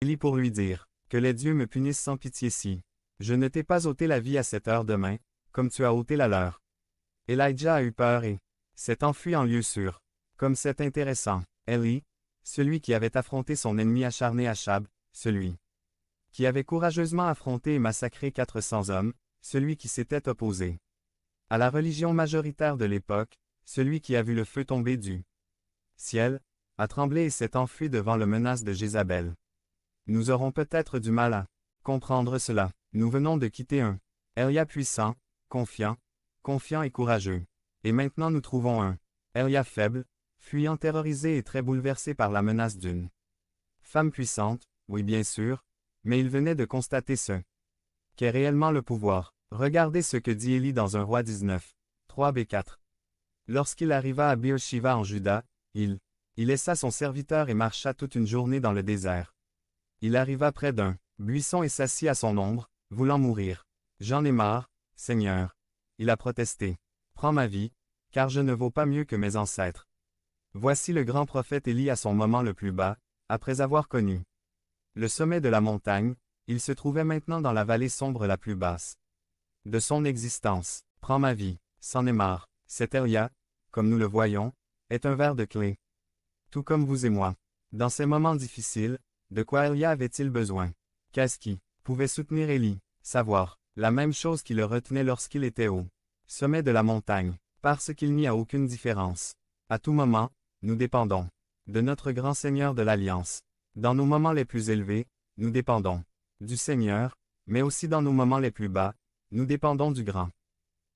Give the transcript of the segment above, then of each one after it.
Élie pour lui dire, que les dieux me punissent sans pitié si je ne t'ai pas ôté la vie à cette heure demain, comme tu as ôté la leur. Elijah a eu peur et s'est enfui en lieu sûr. Comme c'est intéressant. Élie, celui qui avait affronté son ennemi acharné Achab, celui qui avait courageusement affronté et massacré 400 hommes, celui qui s'était opposé à la religion majoritaire de l'époque, celui qui a vu le feu tomber du ciel, a tremblé et s'est enfui devant le menace de Jézabel. Nous aurons peut-être du mal à comprendre cela. Nous venons de quitter un Élia puissant, confiant et courageux. Et maintenant nous trouvons un Élia faible, fuyant terrorisé et très bouleversé par la menace d'une femme puissante, oui bien sûr, mais il venait de constater ce qu'est réellement le pouvoir. Regardez ce que dit Élie dans 1 Roi 19, 3b4. Lorsqu'il arriva à Beer-Shiva en Juda, il laissa son serviteur et marcha toute une journée dans le désert. Il arriva près d'un buisson et s'assit à son ombre, voulant mourir. J'en ai marre, Seigneur. Il a protesté. Prends ma vie, car je ne vaux pas mieux que mes ancêtres. Voici le grand prophète Élie à son moment le plus bas, après avoir connu le sommet de la montagne, il se trouvait maintenant dans la vallée sombre la plus basse de son existence. Prends ma vie, c'en est marre. Cet Élia, comme nous le voyons, est un ver de clé. Tout comme vous et moi. Dans ces moments difficiles, de quoi Élia avait-il besoin? Qu'est-ce qui pouvait soutenir Élie? Savoir la même chose qui le retenait lorsqu'il était au sommet de la montagne, parce qu'il n'y a aucune différence. À tout moment, nous dépendons de notre grand Seigneur de l'Alliance. Dans nos moments les plus élevés, nous dépendons du Seigneur, mais aussi dans nos moments les plus bas, nous dépendons du grand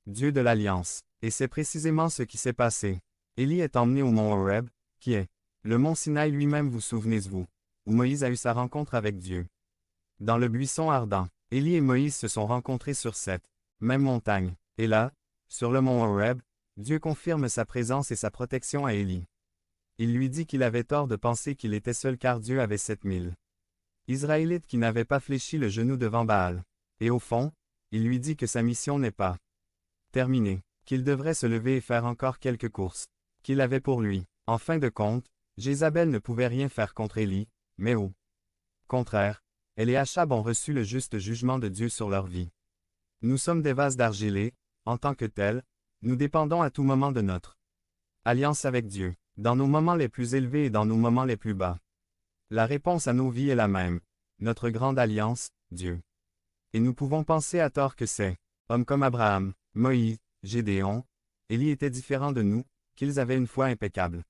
Dieu de l'Alliance. Et c'est précisément ce qui s'est passé. Élie est emmené au mont Horeb, qui est le mont Sinaï lui-même, vous souvenez-vous, où Moïse a eu sa rencontre avec Dieu. Dans le buisson ardent, Élie et Moïse se sont rencontrés sur cette même montagne. Et là, sur le mont Horeb, Dieu confirme sa présence et sa protection à Élie. Il lui dit qu'il avait tort de penser qu'il était seul car Dieu avait 7000 Israélites qui n'avaient pas fléchi le genou devant Baal. Et au fond, il lui dit que sa mission n'est pas terminée, qu'il devrait se lever et faire encore quelques courses qu'il avait pour lui. En fin de compte, Jézabel ne pouvait rien faire contre Élie, mais au contraire, elle et Achab ont reçu le juste jugement de Dieu sur leur vie. Nous sommes des vases d'argile et, en tant que tels, nous dépendons à tout moment de notre alliance avec Dieu, dans nos moments les plus élevés et dans nos moments les plus bas. La réponse à nos vies est la même. Notre grande alliance, Dieu. Et nous pouvons penser à tort que ces hommes comme Abraham, Moïse, Gédéon, Élie étaient différents de nous, qu'ils avaient une foi impeccable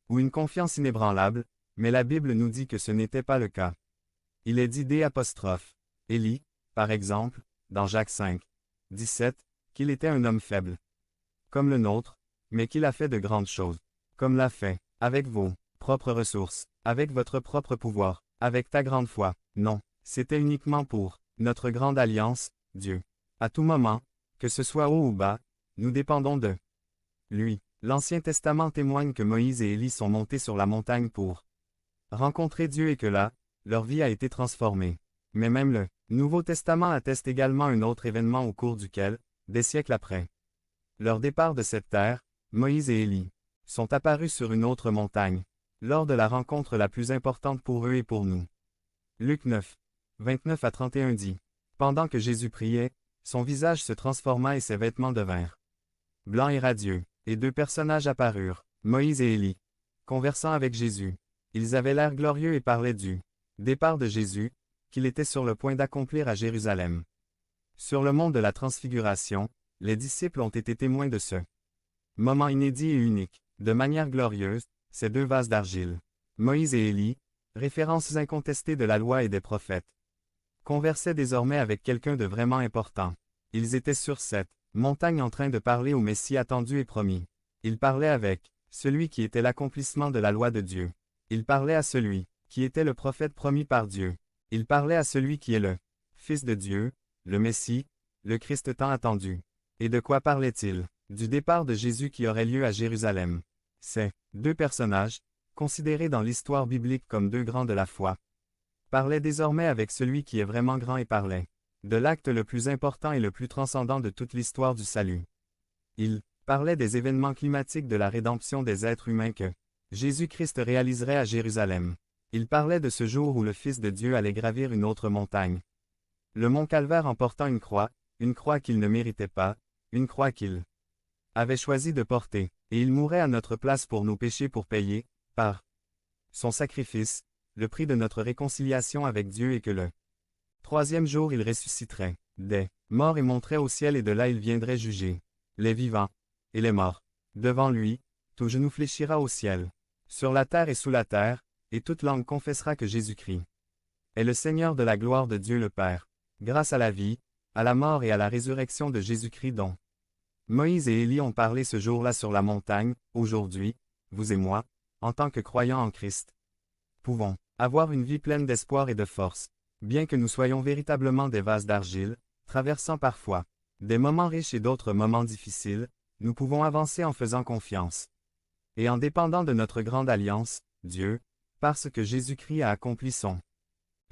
ou une confiance inébranlable, mais la Bible nous dit que ce n'était pas le cas. Il est dit Élie, par exemple, dans Jacques 5, 17, qu'il était un homme faible, comme le nôtre, mais qu'il a fait de grandes choses, comme l'a fait, avec vos propres ressources, avec votre propre pouvoir, avec ta grande foi. Non, c'était uniquement pour notre grande alliance, Dieu. À tout moment, que ce soit haut ou bas, nous dépendons de lui. L'Ancien Testament témoigne que Moïse et Élie sont montés sur la montagne pour rencontrer Dieu et que là, leur vie a été transformée. Mais même le Nouveau Testament atteste également un autre événement au cours duquel, des siècles après leur départ de cette terre, Moïse et Élie sont apparus sur une autre montagne, lors de la rencontre la plus importante pour eux et pour nous. Luc 9, 29 à 31 dit, « Pendant que Jésus priait, son visage se transforma et ses vêtements devinrent blancs et radieux, et deux personnages apparurent, Moïse et Élie, conversant avec Jésus. Ils avaient l'air glorieux et parlaient du départ de Jésus, qu'il était sur le point d'accomplir à Jérusalem. Sur le mont de la Transfiguration, les disciples ont été témoins de ce moment inédit et unique. De manière glorieuse, ces deux vases d'argile, Moïse et Élie, références incontestées de la loi et des prophètes, conversaient désormais avec quelqu'un de vraiment important. Ils étaient sur cette montagne en train de parler au Messie attendu et promis. Ils parlaient avec celui qui était l'accomplissement de la loi de Dieu. Ils parlaient à celui qui était le prophète promis par Dieu. Ils parlaient à celui qui est le Fils de Dieu, le Messie, le Christ tant attendu. Et de quoi parlaient-ils? Du départ de Jésus qui aurait lieu à Jérusalem. Ces deux personnages, considérés dans l'histoire biblique comme deux grands de la foi, parlaient désormais avec celui qui est vraiment grand et parlait de l'acte le plus important et le plus transcendant de toute l'histoire du salut. Ils parlaient des événements climatiques de la rédemption des êtres humains que Jésus-Christ réaliserait à Jérusalem. Il parlait de ce jour où le Fils de Dieu allait gravir une autre montagne. Le mont Calvaire en portant une croix qu'il ne méritait pas, une croix qu'il avait choisi de porter, et il mourrait à notre place pour nos péchés pour payer, par son sacrifice, le prix de notre réconciliation avec Dieu et que le troisième jour il ressusciterait des morts et monterait au ciel et de là il viendrait juger les vivants et les morts. Devant lui, tout genou fléchira au ciel, sur la terre et sous la terre, et toute langue confessera que Jésus-Christ est le Seigneur de la gloire de Dieu le Père, grâce à la vie, à la mort et à la résurrection de Jésus-Christ dont Moïse et Élie ont parlé ce jour-là sur la montagne. Aujourd'hui, vous et moi, en tant que croyants en Christ, pouvons avoir une vie pleine d'espoir et de force, bien que nous soyons véritablement des vases d'argile, traversant parfois des moments riches et d'autres moments difficiles, nous pouvons avancer en faisant confiance. Et en dépendant de notre grande alliance, Dieu, parce que Jésus-Christ a accompli son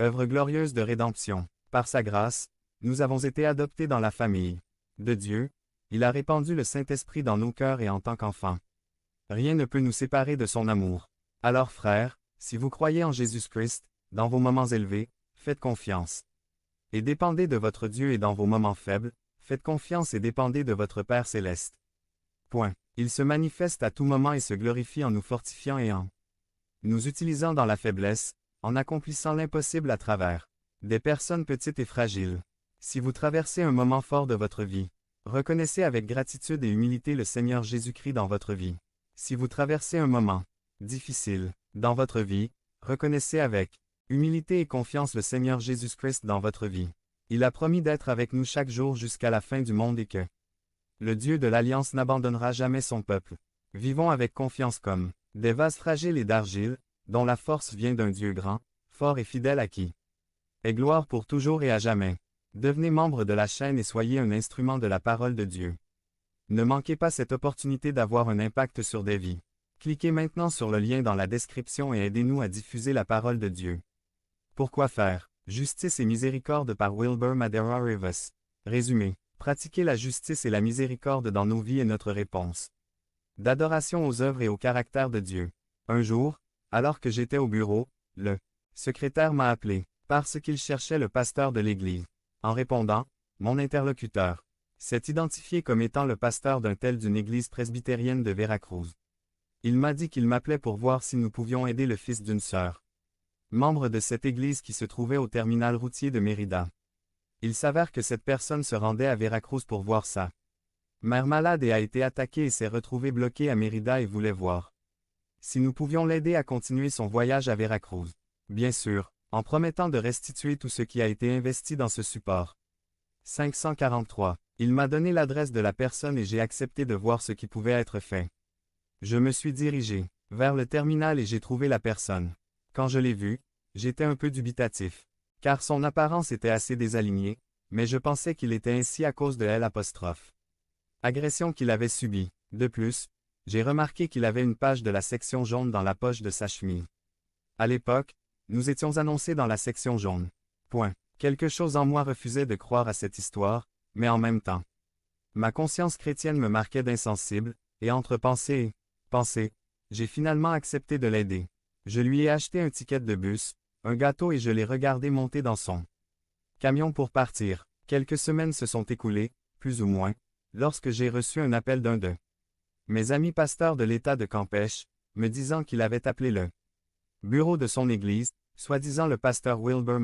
œuvre glorieuse de rédemption. Par sa grâce, nous avons été adoptés dans la famille de Dieu. Il a répandu le Saint-Esprit dans nos cœurs et en tant qu'enfants. Rien ne peut nous séparer de son amour. Alors frères, si vous croyez en Jésus-Christ, dans vos moments élevés, faites confiance. Et dépendez de votre Dieu et dans vos moments faibles, faites confiance et dépendez de votre Père céleste. Point. Il se manifeste à tout moment et se glorifie en nous fortifiant et en nous utilisant dans la faiblesse, en accomplissant l'impossible à travers des personnes petites et fragiles. Si vous traversez un moment fort de votre vie, reconnaissez avec gratitude et humilité le Seigneur Jésus-Christ dans votre vie. Si vous traversez un moment difficile dans votre vie, reconnaissez avec humilité et confiance le Seigneur Jésus-Christ dans votre vie. Il a promis d'être avec nous chaque jour jusqu'à la fin du monde et que le Dieu de l'Alliance n'abandonnera jamais son peuple. Vivons avec confiance comme des vases fragiles et d'argile, dont la force vient d'un Dieu grand, fort et fidèle à qui est gloire pour toujours et à jamais. Devenez membre de la chaîne et soyez un instrument de la parole de Dieu. Ne manquez pas cette opportunité d'avoir un impact sur des vies. Cliquez maintenant sur le lien dans la description et aidez-nous à diffuser la parole de Dieu. Pourquoi faire? Justice et miséricorde par Wilbur Madera Rivas. Résumé. Pratiquer la justice et la miséricorde dans nos vies est notre réponse d'adoration aux œuvres et au caractère de Dieu. Un jour, alors que j'étais au bureau, le secrétaire m'a appelé, parce qu'il cherchait le pasteur de l'église. En répondant, mon interlocuteur s'est identifié comme étant le pasteur d'une église presbytérienne de Veracruz. Il m'a dit qu'il m'appelait pour voir si nous pouvions aider le fils d'une sœur, membre de cette église qui se trouvait au terminal routier de Mérida. Il s'avère que cette personne se rendait à Veracruz pour voir sa mère malade et a été attaquée et s'est retrouvée bloquée à Mérida et voulait voir si nous pouvions l'aider à continuer son voyage à Veracruz. Bien sûr, en promettant de restituer tout ce qui a été investi dans ce support. 543. Il m'a donné l'adresse de la personne et j'ai accepté de voir ce qui pouvait être fait. Je me suis dirigé vers le terminal et j'ai trouvé la personne. Quand je l'ai vue, j'étais un peu dubitatif, car son apparence était assez désalignée, mais je pensais qu'il était ainsi à cause de l'agression qu'il avait subie. De plus, j'ai remarqué qu'il avait une page de la section jaune dans la poche de sa chemise. À l'époque, nous étions annoncés dans la section jaune. Point. Quelque chose en moi refusait de croire à cette histoire, mais en même temps, ma conscience chrétienne me marquait d'insensible, et entre pensée et pensée, j'ai finalement accepté de l'aider. Je lui ai acheté un ticket de bus, un gâteau et je l'ai regardé monter dans son camion pour partir. Quelques semaines se sont écoulées, plus ou moins, lorsque j'ai reçu un appel d'un de mes amis pasteurs de l'État de Campeche, me disant qu'il avait appelé le bureau de son église, soi-disant le pasteur Wilbur